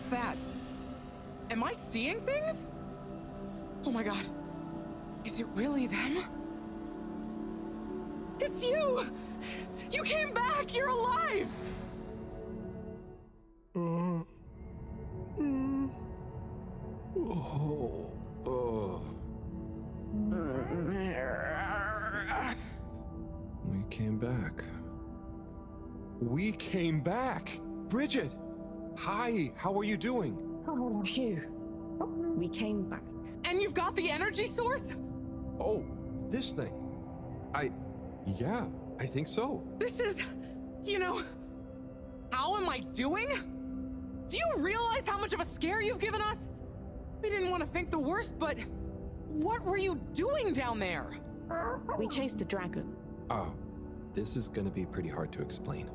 What's that? Am I seeing things? Oh my god. Is it really them? It's you! You came back! You're alive! We came back. We came back! Bridget! Hi, how are you doing? Phew. We came back. And you've got the energy source? Oh, this thing. Yeah, I think so. This is, how am I doing? Do you realize how much of a scare you've given us? We didn't want to think the worst, but what were you doing down there? We chased a dragon. Oh, this is gonna be pretty hard to explain.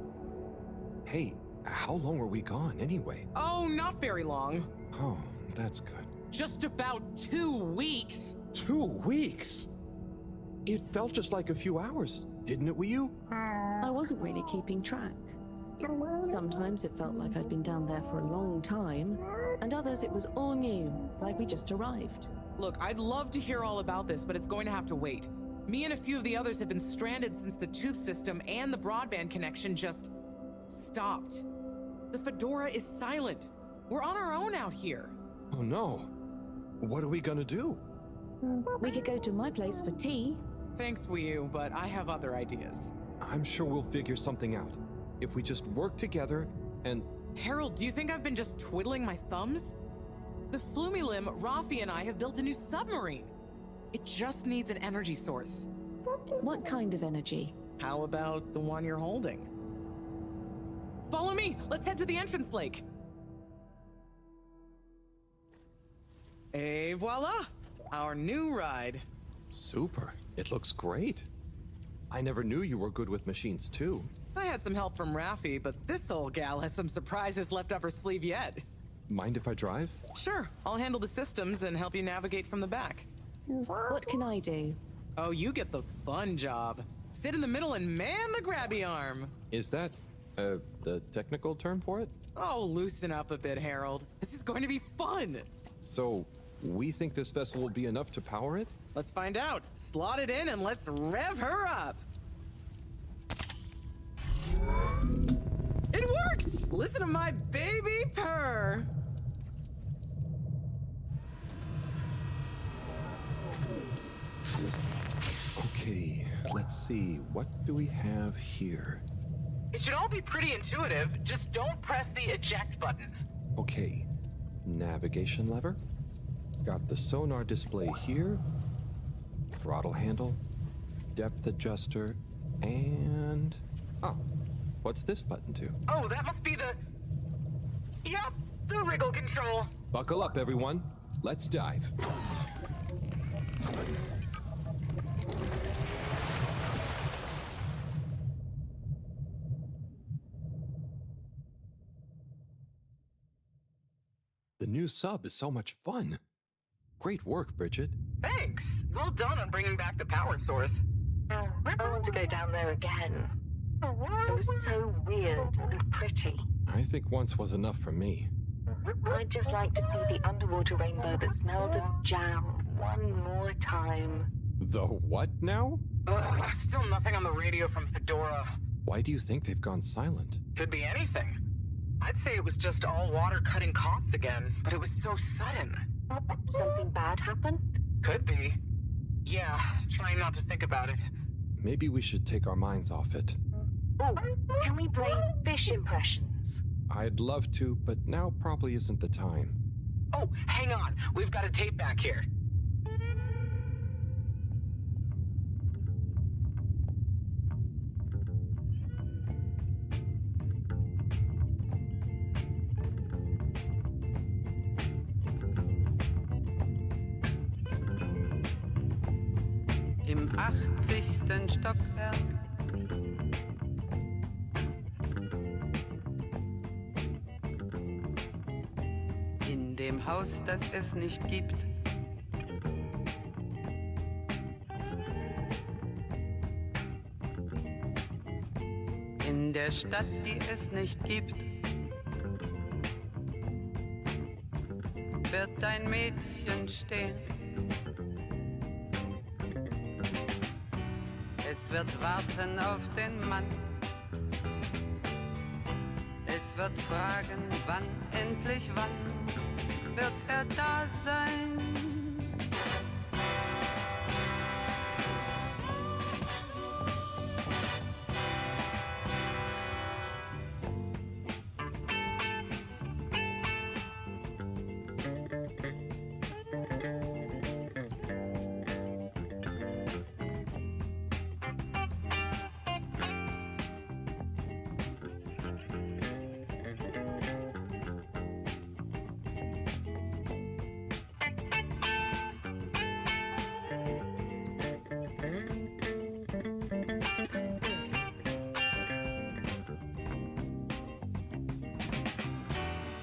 Hey, how long were we gone anyway? Oh, not very long. Oh, that's good. Just about 2 weeks. 2 weeks? It felt just like a few hours, didn't it, you? I wasn't really keeping track. Sometimes it felt like I'd been down there for a long time, and others it was all new, like we just arrived. Look, I'd love to hear all about this, but it's going to have to wait. Me and a few of the others have been stranded since the tube system and the broadband connection just stopped. The Fedora is silent. We're on our own out here. Oh no. What are we gonna do? We could go to my place for tea. Thanks, Wii, but I have other ideas. I'm sure we'll figure something out. If we just work together and... Harold, do you think I've been just twiddling my thumbs? The Flumilim, Rafi, and I have built a new submarine. It just needs an energy source. What kind of energy? How about the one you're holding? Follow me! Let's head to the entrance lake! Et voila! Our new ride. Super. It looks great. I never knew you were good with machines too. I had some help from Rafi, but this old gal has some surprises left up her sleeve yet. Mind if I drive? Sure, I'll handle the systems and help you navigate from the back. What can I do? Oh, you get the fun job. Sit in the middle and man the grabby arm. Is that, the technical term for it? Oh, loosen up a bit, Harold. This is going to be fun. So, we think this vessel will be enough to power it? Let's find out. Slot it in and let's rev her up. It worked! Listen to my baby purr. Okay, let's see. What do we have here? It should all be pretty intuitive. Just don't press the eject button. Okay, navigation lever. Got the sonar display here. Throttle handle. Depth adjuster. And... oh, what's this button do? Oh, that must be the... Yup, the wriggle control. Buckle up, everyone. Let's dive. The new sub is so much fun. Great work, Bridget. Thanks. Well done on bringing back the power source. I want to go down there again. It was so weird and pretty. I think once was enough for me. I'd just like to see the underwater rainbow that smelled of jam one more time. The what now? Still nothing on the radio from Fedora. Why do you think they've gone silent? Could be anything. I'd say it was just all water cutting costs again, but it was so sudden. Something bad happened? Could be. Yeah, trying not to think about it. Maybe we should take our minds off it. Oh, can we play fish impressions? I'd love to, but now probably isn't the time. Oh, hang on. We've got a tape back here. Im 80. Stockwerk. In dem Haus, das es nicht gibt. In der Stadt, die es nicht gibt. wird ein Mädchen stehen. Es wird warten auf den Mann. Es wird fragen, wann, endlich wann, wird er da sein?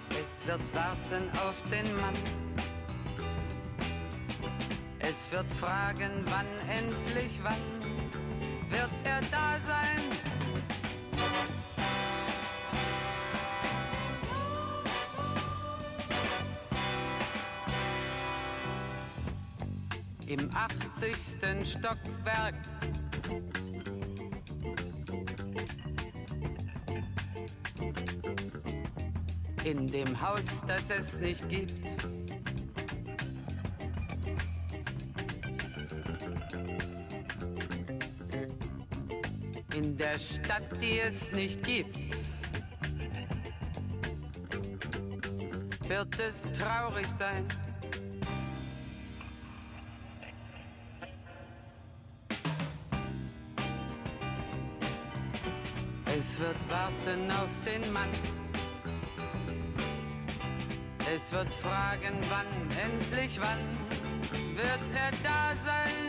Es wird warten auf den Mann. Es wird fragen, wann, endlich wann, wird er da sein? Im 80. Stockwerk. In dem Haus, das es nicht gibt. In der Stadt, die es nicht gibt. Wird es traurig sein. Es wird warten auf den Mann. Es wird fragen, wann, endlich wann, wird er da sein?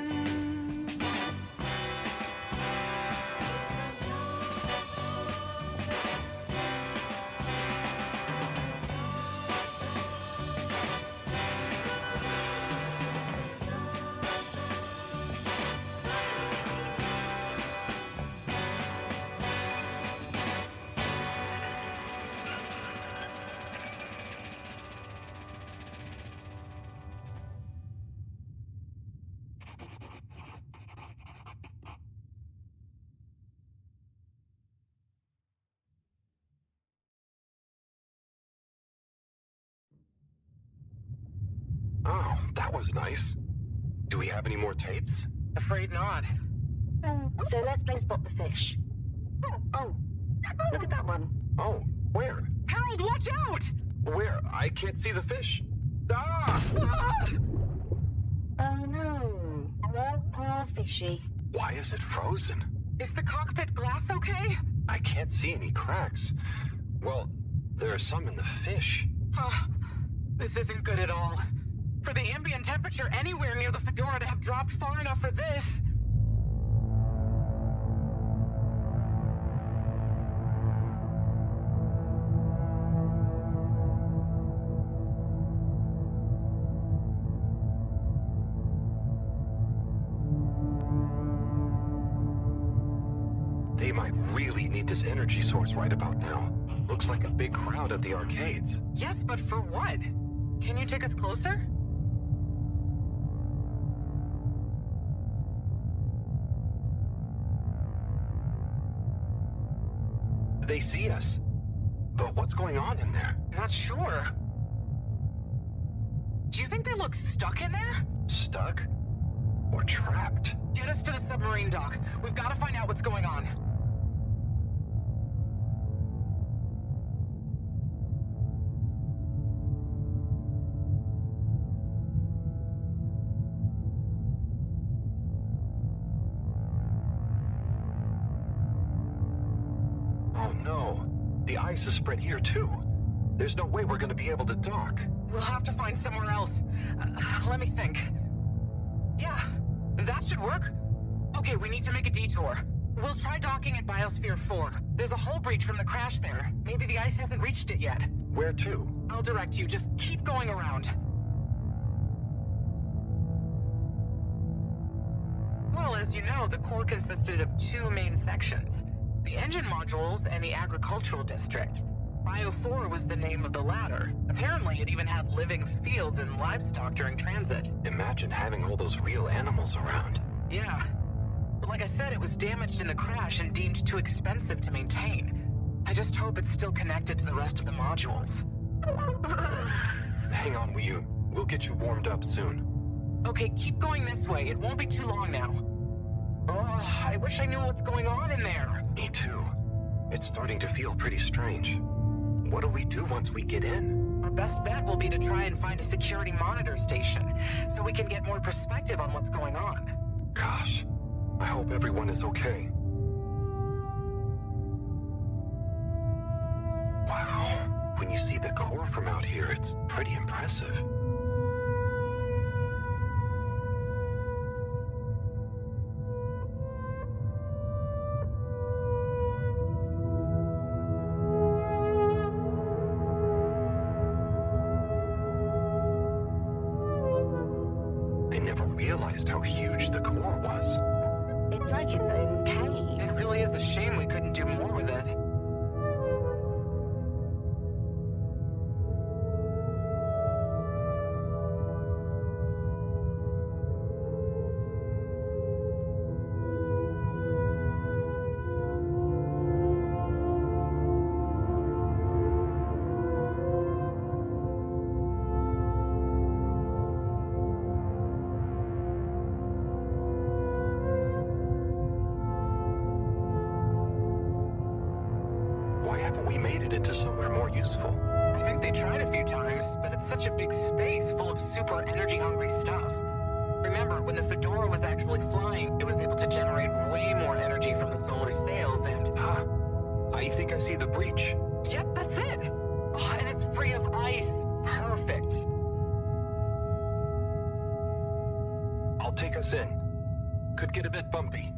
Oh, that was nice. Do we have any more tapes? Afraid not. So let's play Spot the Fish. Oh, look at that one. Oh, where? Harold, watch out! Where? I can't see the fish. Ah! Oh no, poor fishy. Why is it frozen? Is the cockpit glass okay? I can't see any cracks. Well, there are some in the fish. This isn't good at all. For the ambient temperature anywhere near the Fedora to have dropped far enough for this. They might really need this energy source right about now. Looks like a big crowd at the arcades. Yes, but for what? Can you take us closer? They see us. But what's going on in there? Not sure. Do you think they look stuck in there? Stuck? Or trapped? Get us to the submarine dock. We've got to find out what's going on. Oh no. The ice is spread here too. There's no way we're gonna be able to dock. We'll have to find somewhere else. Let me think. Yeah, that should work. Okay, we need to make a detour. We'll try docking at Biosphere 4. There's a hull breach from the crash there. Maybe the ice hasn't reached it yet. Where to? I'll direct you. Just keep going around. Well, as you know, the core consisted of two main sections. The engine modules and the agricultural district. Bio 4 was the name of the ladder. Apparently, it even had living fields and livestock during transit. Imagine having all those real animals around. Yeah. But like I said, it was damaged in the crash and deemed too expensive to maintain. I just hope it's still connected to the rest of the modules. Hang on, Wii. We'll get you warmed up soon. Okay, keep going this way. It won't be too long now. Oh, I wish I knew what's going on in there. Me too. It's starting to feel pretty strange. What do we do once we get in? Our best bet will be to try and find a security monitor station, so we can get more perspective on what's going on. Gosh, I hope everyone is okay. Wow, when you see the core from out here, it's pretty impressive. I never realized how huge the core was. It's like its own cave. It really is a shame we couldn't do more with it. Why haven't we made it into somewhere more useful? I think they tried a few times, but it's such a big space full of super energy-hungry stuff. Remember, when the Fedora was actually flying, it was able to generate way more energy from the solar sails and... I think I see the breach. Yep, that's it! Oh, and it's free of ice. Perfect. I'll take us in. Could get a bit bumpy.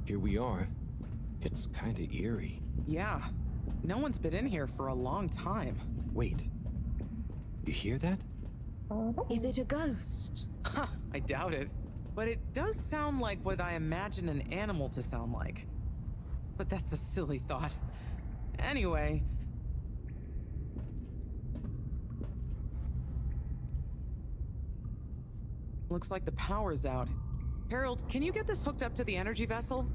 Here we are. It's kinda eerie. Yeah. No one's been in here for a long time. Wait. You hear that? Is it a ghost? Huh, I doubt it. But it does sound like what I imagine an animal to sound like. But that's a silly thought. Anyway... Looks like the power's out. Harold, can you get this hooked up to the energy vessel?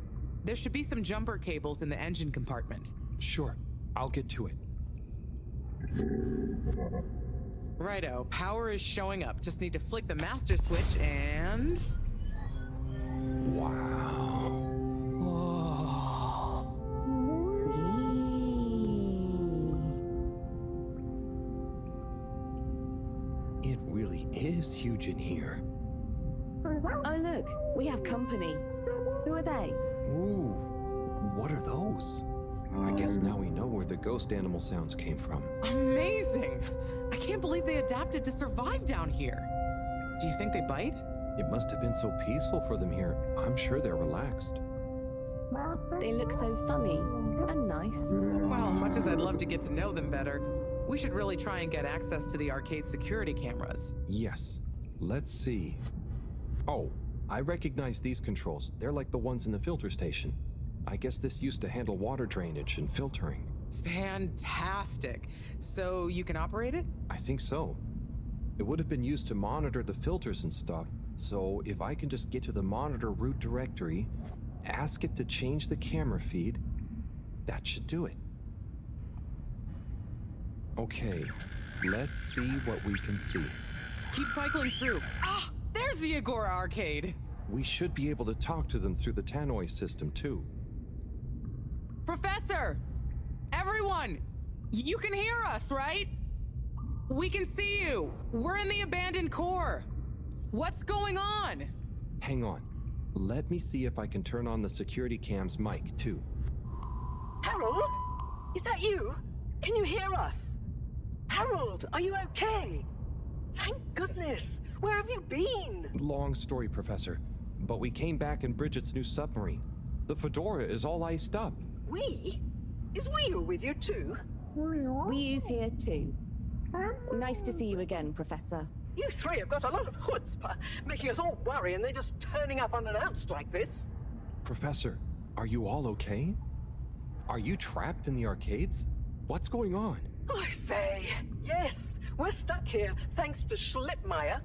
There should be some jumper cables in the engine compartment. Sure. I'll get to it. Righto, power is showing up. Just need to flick the master switch and... Wow. Whoa. It really is huge in here. Oh, look, we have company. Who are they? Ooh, what are those? I guess now we know where the ghost animal sounds came from. Amazing! I can't believe they adapted to survive down here. Do you think they bite? It must have been so peaceful for them here. I'm sure they're relaxed. They look so funny and nice. Well, much as I'd love to get to know them better, we should really try and get access to the arcade security cameras. Yes. Let's see. Oh, I recognize these controls. They're like the ones in the filter station. I guess this used to handle water drainage and filtering. Fantastic. So you can operate it? I think so. It would have been used to monitor the filters and stuff, so if I can just get to the monitor root directory, ask it to change the camera feed, that should do it. Okay, let's see what we can see. Keep cycling through. Ah! There's the Agora arcade! We should be able to talk to them through the tannoy system, too. Professor! Everyone! You can hear us, right? We can see you! We're in the abandoned core! What's going on? Hang on. Let me see if I can turn on the security cam's mic, too. Harold? Is that you? Can you hear us? Harold, are you okay? Thank goodness. Where have you been? Long story, Professor. But we came back in Bridget's new submarine. The Fedora is all iced up. We? Is Wee with you too? We's here too. Nice to see you again, Professor. You three have got a lot of chutzpah, making us all worry and then just turning up unannounced like this. Professor, are you all okay? Are you trapped in the arcades? What's going on? Oy vey. Yes, we're stuck here thanks to Schlipmeyer.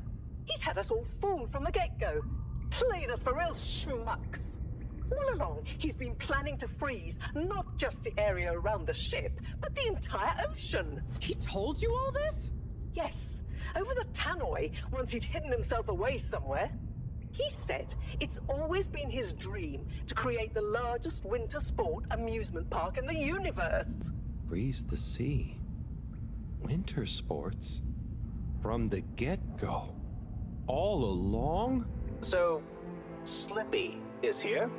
He's had us all fooled from the get-go. Played us for real schmucks. All along, he's been planning to freeze not just the area around the ship, but the entire ocean. He told you all this? Yes, over the tannoy, once he'd hidden himself away somewhere. He said it's always been his dream to create the largest winter sport amusement park in the universe. Freeze the sea. Winter sports? From the get-go? All along? So, Slippy is here.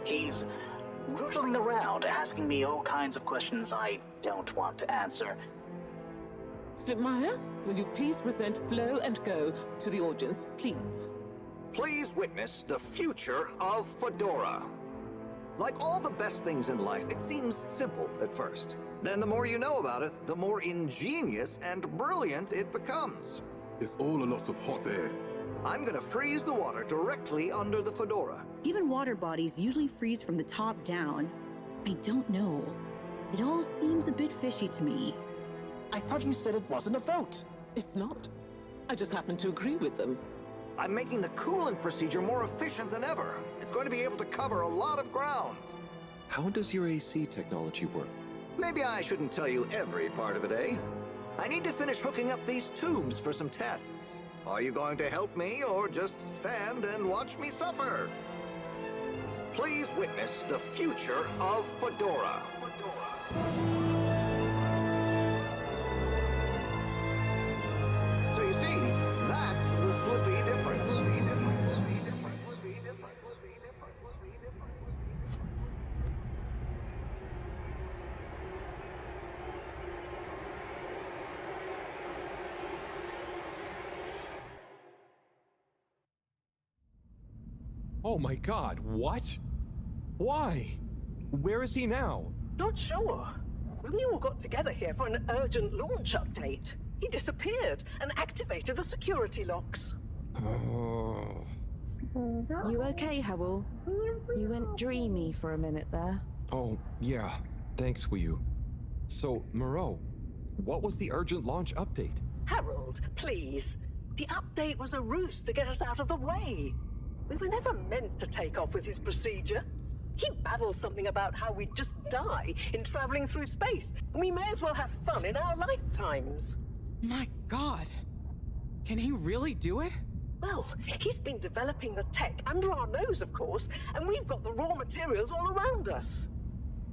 He's rootling around, asking me all kinds of questions I don't want to answer. Slipmeyer, will you please present Flow and Go to the audience, please? Please witness the future of Fedora. Like all the best things in life, it seems simple at first. Then the more you know about it, the more ingenious and brilliant it becomes. It's all a lot of hot air. I'm gonna freeze the water directly under the Fedora. Given water bodies usually freeze from the top down, I don't know. It all seems a bit fishy to me. I thought you said it wasn't a vote. It's not. I just happen to agree with them. I'm making the coolant procedure more efficient than ever. It's going to be able to cover a lot of ground. How does your AC technology work? Maybe I shouldn't tell you every part of it, eh? I need to finish hooking up these tubes for some tests. Are you going to help me or just stand and watch me suffer? Please witness the future of Fedora. So you see, that's the Slippy difference. Oh my god, what? Why? Where is he now? Not sure. When we all got together here for an urgent launch update, he disappeared and activated the security locks. Oh. You okay, Howell? You went dreamy for a minute there. Oh, yeah. Thanks, Wii. So, Moreau, what was the urgent launch update? Harold, please. The update was a ruse to get us out of the way. We were never meant to take off with his procedure. He babbles something about how we'd just die in traveling through space, and we may as well have fun in our lifetimes. My god. Can he really do it? Well, he's been developing the tech under our nose, of course, and we've got the raw materials all around us.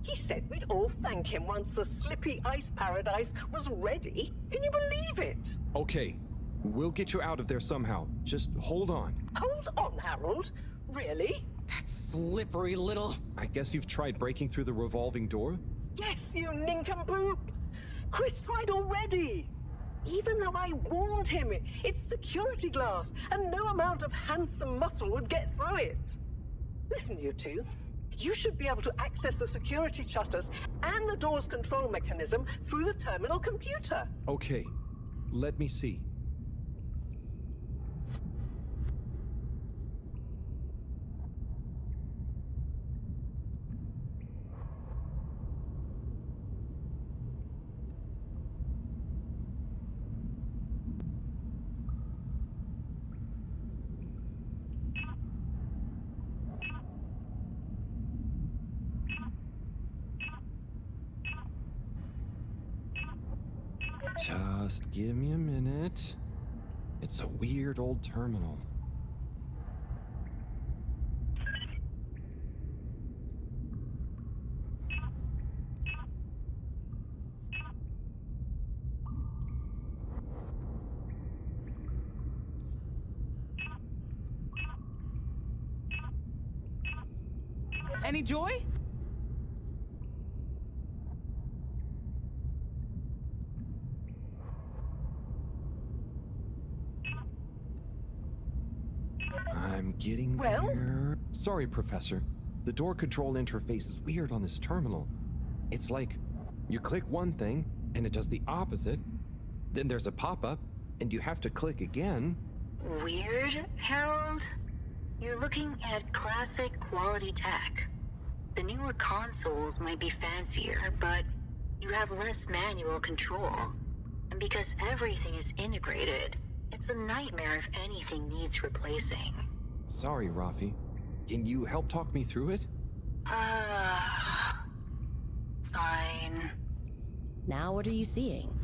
He said we'd all thank him once the Slippy Ice Paradise was ready. Can you believe it? Okay, we'll get you out of there somehow. Just hold on. Hold on, Harold. Really? That slippery little... I guess you've tried breaking through the revolving door? Yes, you nincompoop! Chris tried already! Even though I warned him, it's security glass, and no amount of handsome muscle would get through it. Listen, you two. You should be able to access the security shutters and the door's control mechanism through the terminal computer. Okay, let me see. Just give me a minute. It's a weird old terminal. Any joy? I'm getting Well? there. Sorry, Professor. The door control interface is weird on this terminal. It's like you click one thing and it does the opposite. Then there's a pop-up and you have to click again. Weird, Harold? You're looking at classic quality tech. The newer consoles might be fancier, but you have less manual control. And because everything is integrated, it's a nightmare if anything needs replacing. Sorry, Rafi. Can you help talk me through it? Fine. Now what are you seeing?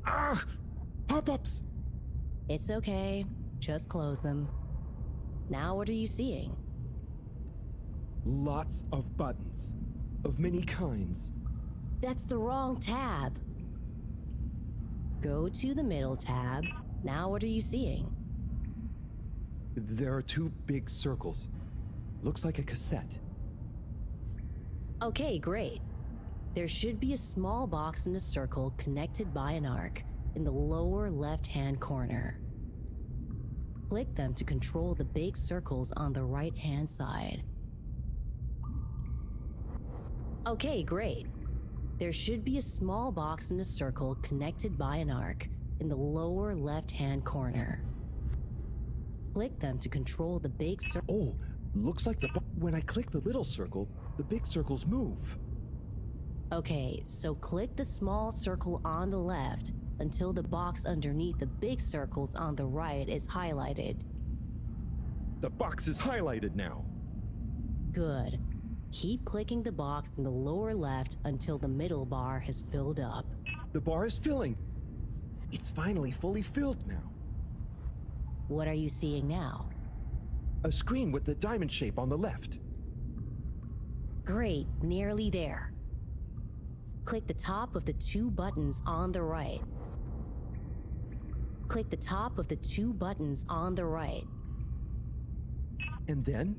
Ah! Pop-ups! It's okay. Just close them. Now what are you seeing? Lots of buttons. Of many kinds. That's the wrong tab. Go to the middle tab. Now what are you seeing? There are two big circles. Looks like a cassette. Okay, great. There should be a small box in a circle connected by an arc in the lower left-hand corner. Click them to control the big circles on the right-hand side. Okay, great. There should be a small box in a circle connected by an arc in the lower left-hand corner. Click them to control the big circle. Oh, looks like when I click the little circle, the big circles move. Okay, so click the small circle on the left until the box underneath the big circles on the right is highlighted. The box is highlighted now. Good. Keep clicking the box in the lower left until the middle bar has filled up. The bar is filling. It's finally fully filled now. What are you seeing now? A screen with the diamond shape on the left. Great, nearly there. Click the top of the two buttons on the right. Click the top of the two buttons on the right. And then?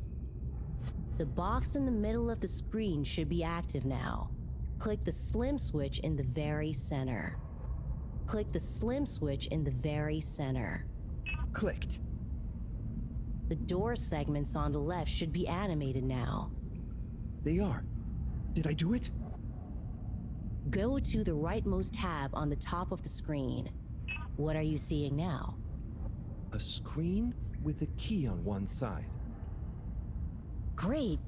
The box in the middle of the screen should be active now. Click the slim switch in the very center. Click the slim switch in the very center. Clicked. The door segments on the left should be animated now. They are. Did I do it? Go to the rightmost tab on the top of the screen. What are you seeing now? A screen with a key on one side. Great.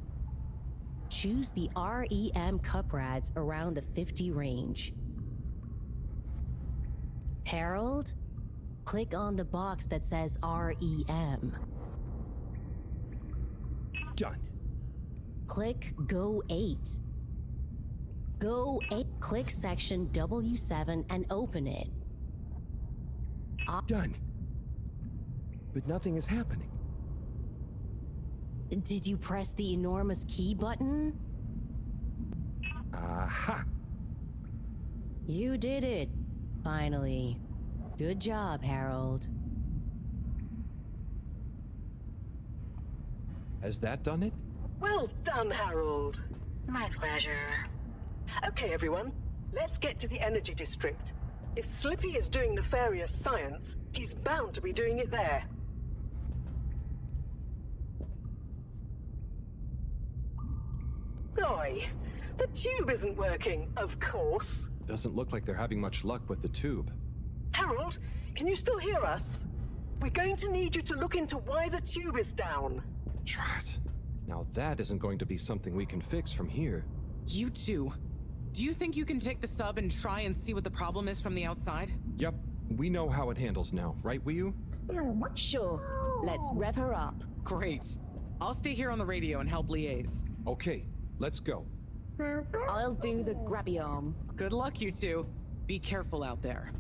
Choose the REM cup rads around the 50 range. Harold, click on the box that says REM. Done. Click Go 8. Go 8. Click section W7 and open it. Done. But nothing is happening. Did you press the enormous key button? Aha! You did it, finally. Good job, Harold. Has that done it? Well done, Harold. My pleasure. Okay, everyone, let's get to the energy district. If Slippy is doing nefarious science, he's bound to be doing it there. Oi, the tube isn't working, of course. Doesn't look like they're having much luck with the tube. Harold, can you still hear us? We're going to need you to look into why the tube is down. Drat. Now that isn't going to be something we can fix from here. You two. Do you think you can take the sub and try and see what the problem is from the outside? Yep, we know how it handles now, right, Wiyu? Sure. Let's rev her up. Great. I'll stay here on the radio and help liaise. Okay, let's go. I'll do the grabby arm. Good luck, you two. Be careful out there.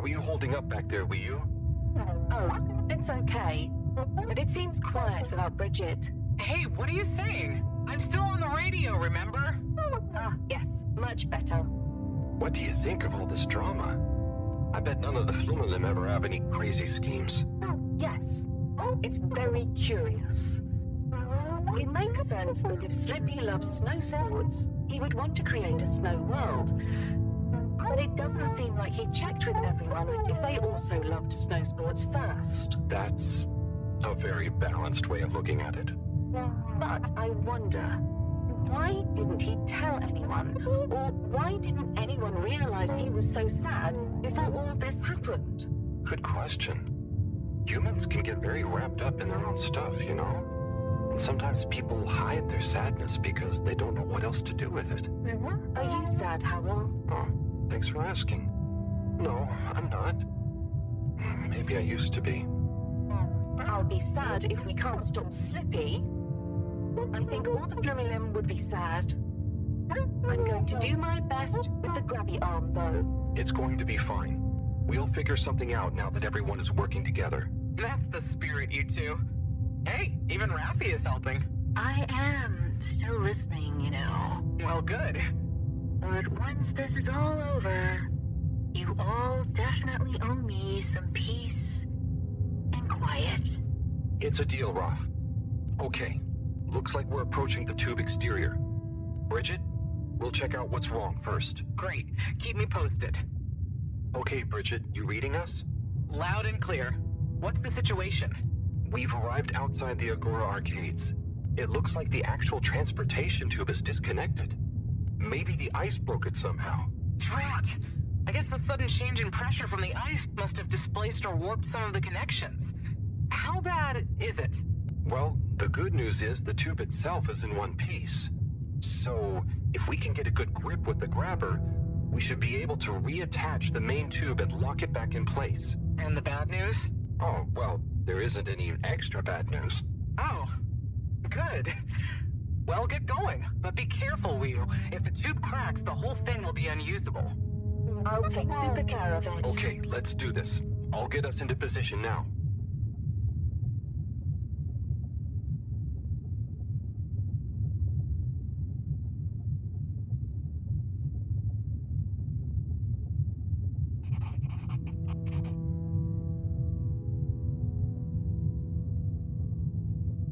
How are you holding up back there, Wii? Oh, it's okay. But it seems quiet without Bridget. Hey, what are you saying? I'm still on the radio, remember? Ah, yes, much better. What do you think of all this drama? I bet none of the Flumelem ever have any crazy schemes. Yes, it's very curious. It makes sense that if Slippy loves snow sports, he would want to create a snow world. But it doesn't seem like he checked with everyone if they also loved snow sports first. That's a very balanced way of looking at it. But I wonder, why didn't he tell anyone? Or why didn't anyone realize he was so sad before all this happened? Good question. Humans can get very wrapped up in their own stuff, you know? And sometimes people hide their sadness because they don't know what else to do with it. Are you sad, Howell? Oh, thanks for asking. No, I'm not. Maybe I used to be. I'll be sad if we can't stop Slippy. I think all the Flumelem would be sad. I'm going to do my best with the grabby arm, though. It's going to be fine. We'll figure something out now that everyone is working together. That's the spirit, you two. Hey, even Raffi is helping. I am still listening, you know. Well, good. But once this is all over, you all definitely owe me some peace and quiet. It's a deal, Raf. Okay, looks like we're approaching the tube exterior. Bridget, we'll check out what's wrong first. Great. Keep me posted. Okay, Bridget, you reading us? Loud and clear. What's the situation? We've arrived outside the Agora arcades. It looks like the actual transportation tube is disconnected. Maybe the ice broke it somehow. Drat! I guess the sudden change in pressure from the ice must have displaced or warped some of the connections. How bad is it? Well, the good news is the tube itself is in one piece. So, if we can get a good grip with the grabber, we should be able to reattach the main tube and lock it back in place. And the bad news? Oh, well, there isn't any extra bad news. Oh, good. Well, get going, but be careful, Wheel. If the tube cracks, the whole thing will be unusable. I'll take super care of it. Okay, let's do this. I'll get us into position now.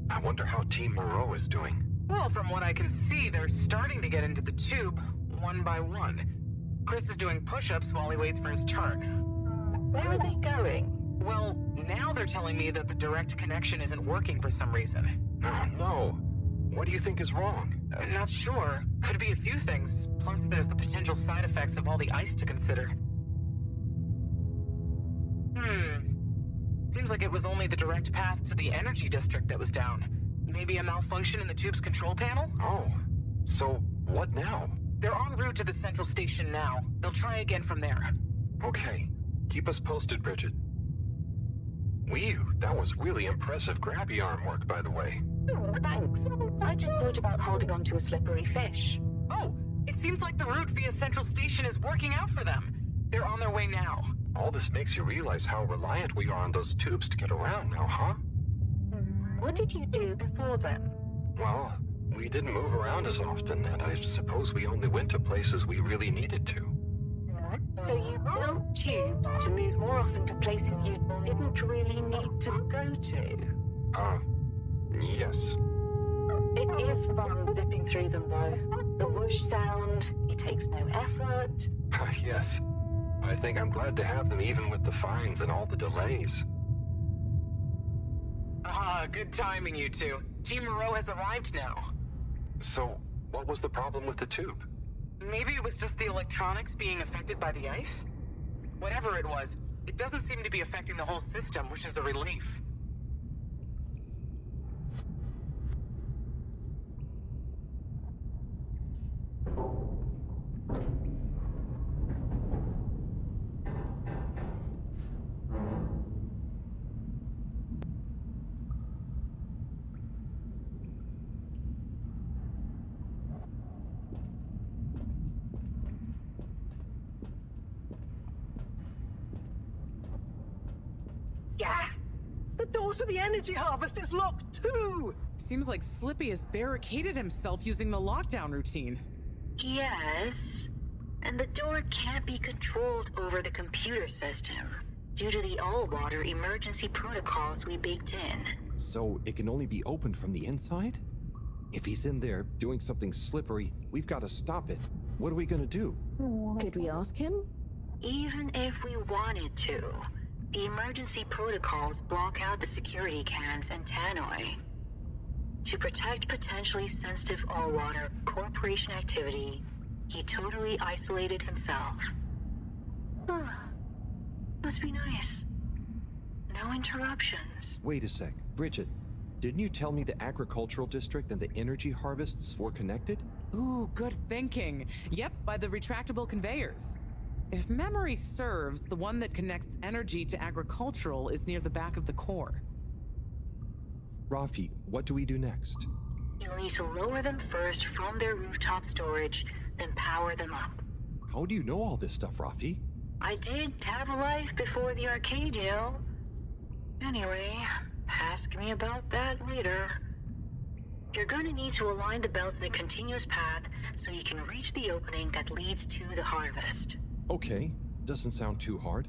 I wonder how Team Moreau is doing. Well, from what I can see, they're starting to get into the tube, one by one. Chris is doing push-ups while he waits for his turn. Where are they going? Well, now they're telling me that the direct connection isn't working for some reason. Oh, no. What do you think is wrong? Not sure. Could be a few things. Plus, there's the potential side effects of all the ice to consider. Seems like it was only the direct path to the energy district that was down. Maybe a malfunction in the tube's control panel? Oh, so what now? They're en route to the central station now. They'll try again from there. Okay. Keep us posted, Bridget. Whew, that was really impressive grabby arm work, by the way. Thanks. I just thought about holding on to a slippery fish. Oh, it seems like the route via central station is working out for them. They're on their way now. All this makes you realize how reliant we are on those tubes to get around now, huh? What did you do before then? Well, we didn't move around as often, and I suppose we only went to places we really needed to. So you built tubes to move more often to places you didn't really need to go to? Yes. It is fun zipping through them, though. The whoosh sound, it takes no effort. Yes. I think I'm glad to have them even with the fines and all the delays. Good timing, you two. Team Moreau has arrived now. So, what was the problem with the tube? Maybe it was just the electronics being affected by the ice? Whatever it was, it doesn't seem to be affecting the whole system, which is a relief. door to the energy harvest is locked too! Seems like Slippy has barricaded himself using the lockdown routine. Yes, and the door can't be controlled over the computer system due to the all-water emergency protocols we baked in. So it can only be opened from the inside? If he's in there doing something slippery, we've got to stop it. What are we gonna do? Could we ask him? Even if we wanted to, the emergency protocols block out the security cams and tannoy. To protect potentially sensitive all-water corporation activity, he totally isolated himself. Must be nice. No interruptions. Wait a sec. Bridget, didn't you tell me the agricultural district and the energy harvests were connected? Ooh, good thinking. Yep, by the retractable conveyors. If memory serves, the one that connects energy to agricultural is near the back of the core. Rafi, what do we do next? You'll need to lower them first from their rooftop storage, then power them up. How do you know all this stuff, Rafi? I did have a life before the arcade, you know. Anyway, ask me about that later. You're going to need to align the belts in a continuous path so you can reach the opening that leads to the harvest. Okay, doesn't sound too hard.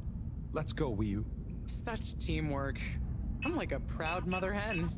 Let's go, Wii-U. Such teamwork. I'm like a proud mother hen.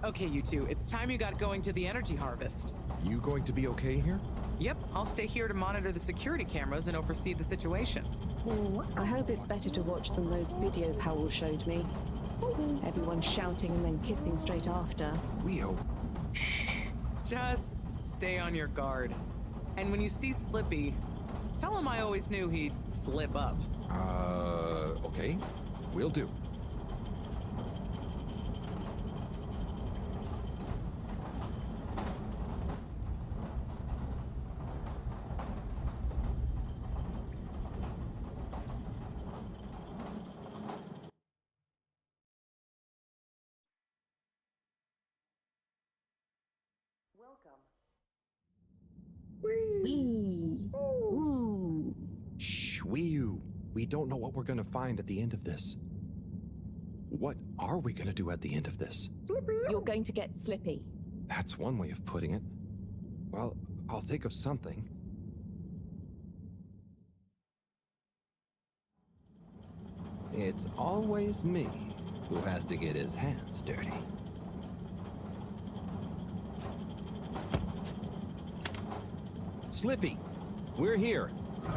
Okay, you two, it's time you got going to the energy harvest. You going to be okay here? Yep, I'll stay here to monitor the security cameras and oversee the situation. I hope it's better to watch than those videos Howell showed me. Everyone shouting and then kissing straight after. Leo. Just stay on your guard. And when you see Slippy, tell him I always knew he'd slip up. Okay. Will do. Wee. Ooh. Shh, Wii-U. We don't know what we're gonna find at the end of this. What are we gonna do at the end of this? You're going to get Slippy. That's one way of putting it. Well, I'll think of something. It's always me who has to get his hands dirty. Slippy, we're here.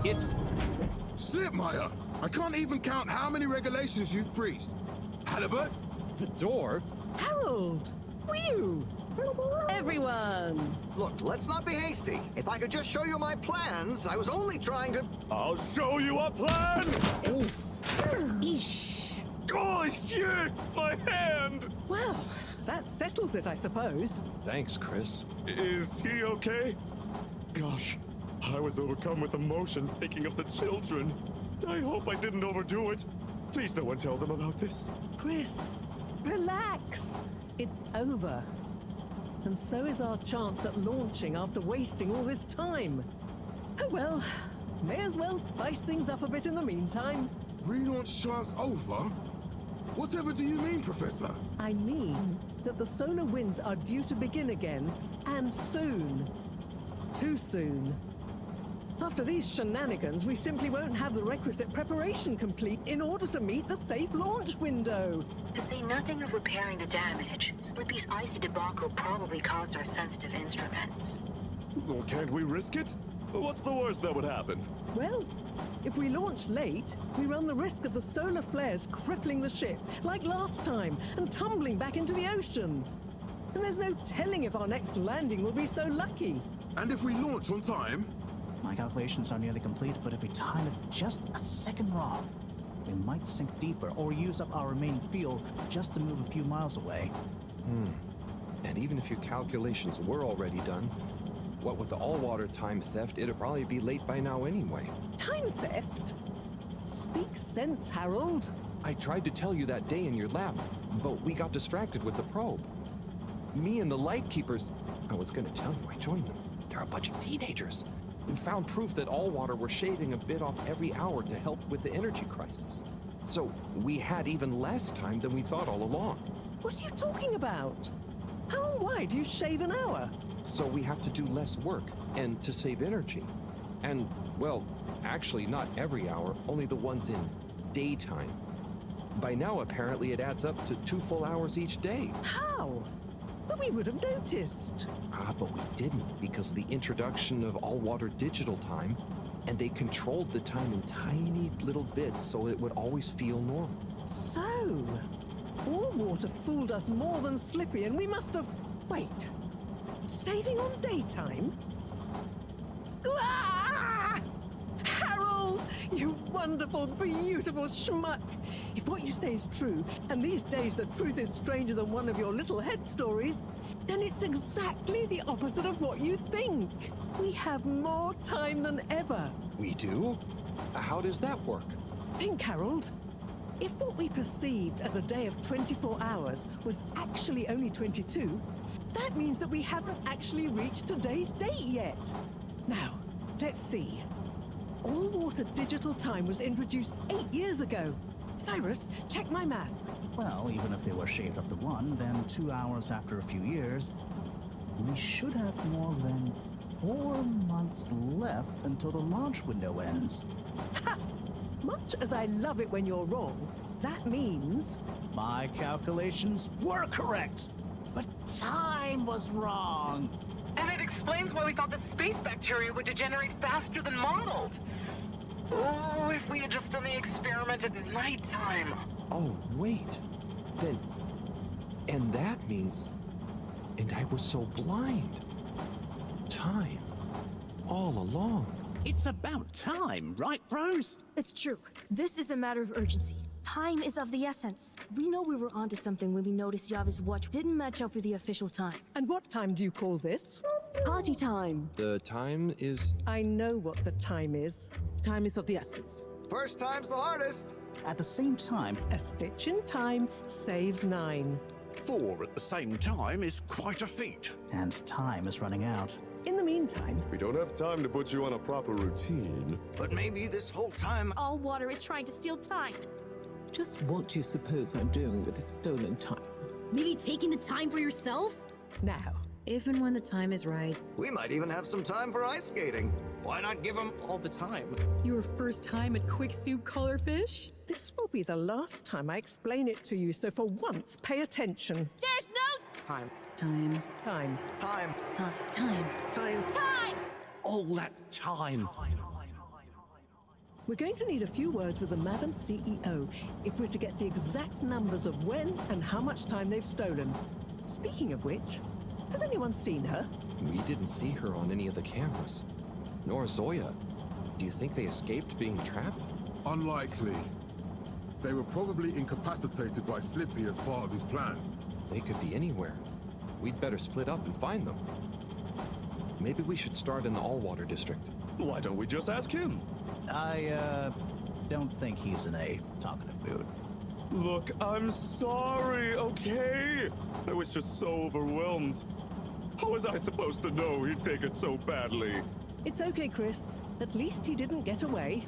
It's... Slipmeyer! I can't even count how many regulations you've breached. Halibut? The door? Harold! Whew! Everyone! Look, let's not be hasty. If I could just show you my plans, I was only trying to... I'll show you a plan! Eesh. Oh, shit! My hand! Well, that settles it, I suppose. Thanks, Chris. Is he okay? Gosh, I was overcome with emotion thinking of the children. I hope I didn't overdo it. Please no one tell them about this. Chris, relax. It's over. And so is our chance at launching after wasting all this time. Oh well, may as well spice things up a bit in the meantime. Relaunch chance over? Whatever do you mean, Professor? I mean that the solar winds are due to begin again, and soon. Too soon. After these shenanigans, we simply won't have the requisite preparation complete in order to meet the safe launch window. To say nothing of repairing the damage, Slippy's icy debacle probably caused our sensitive instruments. Well, can't we risk it? What's the worst that would happen? Well, if we launch late, we run the risk of the solar flares crippling the ship, like last time, and tumbling back into the ocean. And there's no telling if our next landing will be so lucky. And if we launch on time? My calculations are nearly complete, but if we time it just a second wrong, we might sink deeper or use up our remaining fuel just to move a few miles away. And And even if your calculations were already done, what with the all-water time theft, it'd probably be late by now anyway. Time theft? Speak sense, Harold. I tried to tell you that day in your lab, but we got distracted with the probe. Me and the Lightkeepers, I was gonna tell you I joined them. They're a bunch of teenagers. We found proof that Allwater were shaving a bit off every hour to help with the energy crisis. So we had even less time than we thought all along. What are you talking about? How and why do you shave an hour? So we have to do less work, and to save energy. And, well, actually not every hour, only the ones in daytime. By now, apparently, it adds up to 2 full hours each day. How? But we would have noticed. But we didn't because of the introduction of all-water digital time, and they controlled the time in tiny little bits so it would always feel normal. So, Allwater fooled us more than Slippy, and we must have... Wait. Saving on daytime? Ah! Harold! You wonderful, beautiful schmuck! If what you say is true, and these days the truth is stranger than one of your little head stories, then it's exactly the opposite of what you think. We have more time than ever. We do? How does that work? Think, Harold. If what we perceived as a day of 24 hours was actually only 22, that means that we haven't actually reached today's date yet. Now, let's see. All-water digital time was introduced 8 years ago. Cyrus, check my math. Well, even if they were shaved up to 1, then 2 hours after a few years, we should have more than 4 months left until the launch window ends. Ha! Much as I love it when you're wrong, that means... My calculations were correct, but time was wrong. And it explains why we thought the space bacteria would degenerate faster than modeled. Oh, if we had just done the experiment at nighttime. Oh, wait. Then... And that means... And I was so blind. Time. All along. It's about time, right, bros? It's true. This is a matter of urgency. Time is of the essence. We know we were onto something when we noticed Yava's watch didn't match up with the official time. And what time do you call this? Party time. The time is... I know what the time is. Time is of the essence. First time's the hardest. At the same time, A stitch in time saves 9. 4 at the same time is quite a feat. and time is running out. In the meantime... We don't have time to put you on a proper routine. But maybe this whole time... All water is trying to steal time. Just what do you suppose I'm doing with the stolen time? Maybe taking the time for yourself? Now. If and when the time is right. We might even have some time for ice skating. Why not give them all the time? Your first time at Quick Soup Colorfish? This will be the last time I explain it to you, so for once, pay attention. There's no... Time. Time. Time. Time. Time. Time. Time. Time! All that time. We're going to need a few words with the Madam CEO if we're to get the exact numbers of when and how much time they've stolen. Speaking of which, has anyone seen her? We didn't see her on any of the cameras. Nor Zoya. Do you think they escaped being trapped? Unlikely. They were probably incapacitated by Slippy as part of his plan. They could be anywhere. We'd better split up and find them. Maybe we should start in the Allwater district. Why don't we just ask him? I, don't think he's in a talkative mood. Look, I'm sorry, okay? I was just so overwhelmed. How was I supposed to know he'd take it so badly? It's okay, Chris. At least he didn't get away.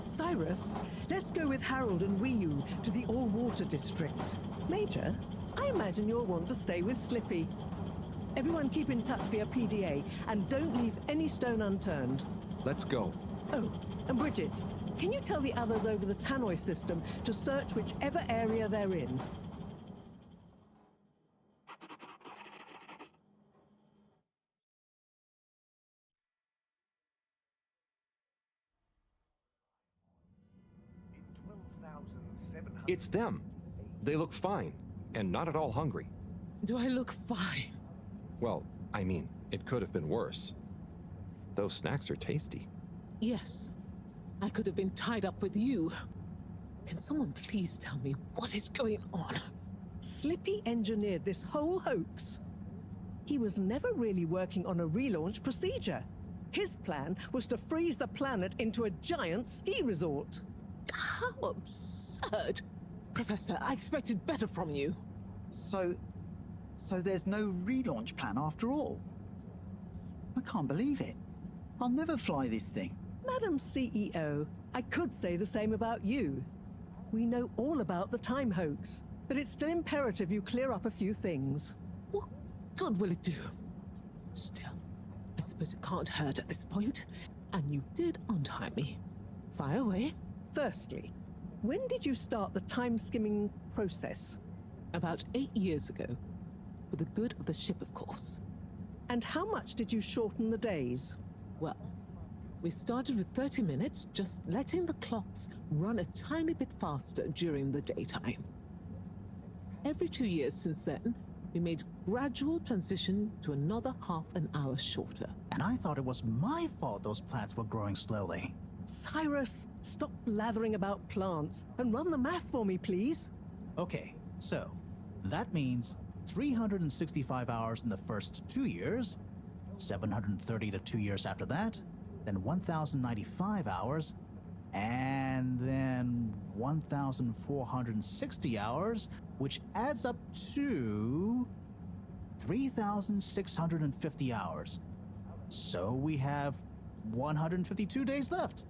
Cyrus, let's go with Harold and Wii-U to the All-Water District. Major, I imagine you'll want to stay with Slippy. Everyone keep in touch via PDA, and don't leave any stone unturned. Let's go. Oh, and Bridget, can you tell the others over the tannoy system to search whichever area they're in? It's them. They look fine, and not at all hungry. Do I look fine? Well, I mean, it could have been worse. Those snacks are tasty. Yes. I could have been tied up with you. Can someone please tell me what is going on? Slippy engineered this whole hoax. He was never really working on a relaunch procedure. His plan was to freeze the planet into a giant ski resort. How absurd! Professor, I expected better from you. So there's no relaunch plan after all? I can't believe it. I'll never fly this thing. Madam CEO, I could say the same about you. We know all about the time hoax, but it's still imperative you clear up a few things. What good will it do? Still, I suppose it can't hurt at this point. And you did untie me. Fire away. Firstly, when did you start the time-skimming process? About 8 years ago. For the good of the ship, of course. And how much did you shorten the days? Well, we started with 30 minutes, just letting the clocks run a tiny bit faster during the daytime. Every 2 years since then, we made gradual transition to another half an hour shorter. And I thought it was my fault those plants were growing slowly. Cyrus, stop blathering about plants and run the math for me, please. Okay, so that means 365 hours in the first 2 years, 730 to 2 years after that, then 1,095 hours, and then 1,460 hours, which adds up to 3,650 hours. So we have 152 days left.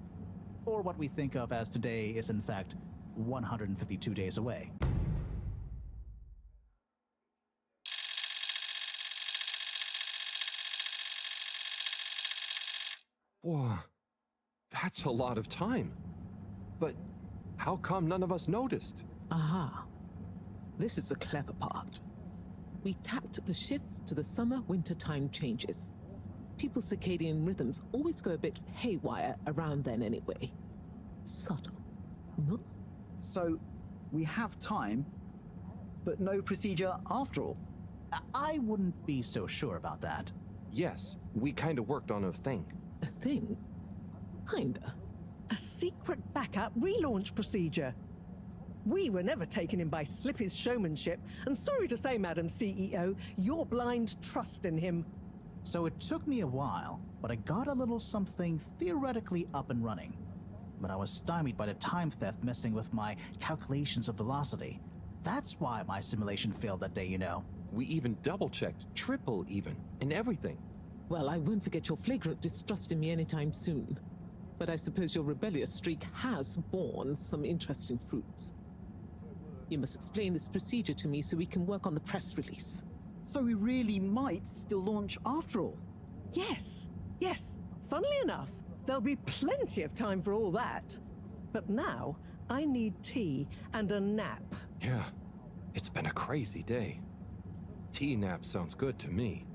Or what we think of as today is in fact 152 days away. Whoa, that's a lot of time. But how come none of us noticed? Aha. This is the clever part. We tapped the shifts to the summer-winter time changes. People's circadian rhythms always go a bit haywire around then anyway. Subtle, no? So, we have time, but no procedure after all. I wouldn't be so sure about that. Yes, we kind of worked on a thing. A thing? Kinda. A secret backup relaunch procedure. We were never taken in by Slippy's showmanship, and sorry to say, Madam CEO, your blind trust in him. So it took me a while, but I got a little something theoretically up and running. But I was stymied by the time theft messing with my calculations of velocity. That's why my simulation failed that day, you know. We even double-checked, triple even, and everything. Well, I won't forget your flagrant distrust in me anytime soon. But I suppose your rebellious streak has borne some interesting fruits. You must explain this procedure to me so we can work on the press release. So we really might still launch after all? Yes. Funnily enough, there'll be plenty of time for all that. But now, I need tea and a nap. Yeah, it's been a crazy day. Tea nap sounds good to me.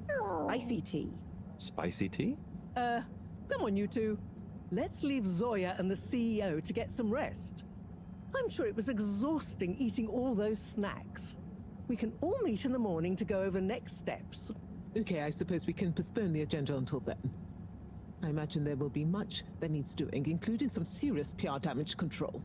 Spicy tea. Spicy tea? Come on, you two. Let's leave Zoya and the CEO to get some rest. I'm sure it was exhausting eating all those snacks. We can all meet in the morning to go over next steps. Okay, I suppose we can postpone the agenda until then. I imagine there will be much that needs doing, including some serious PR damage control.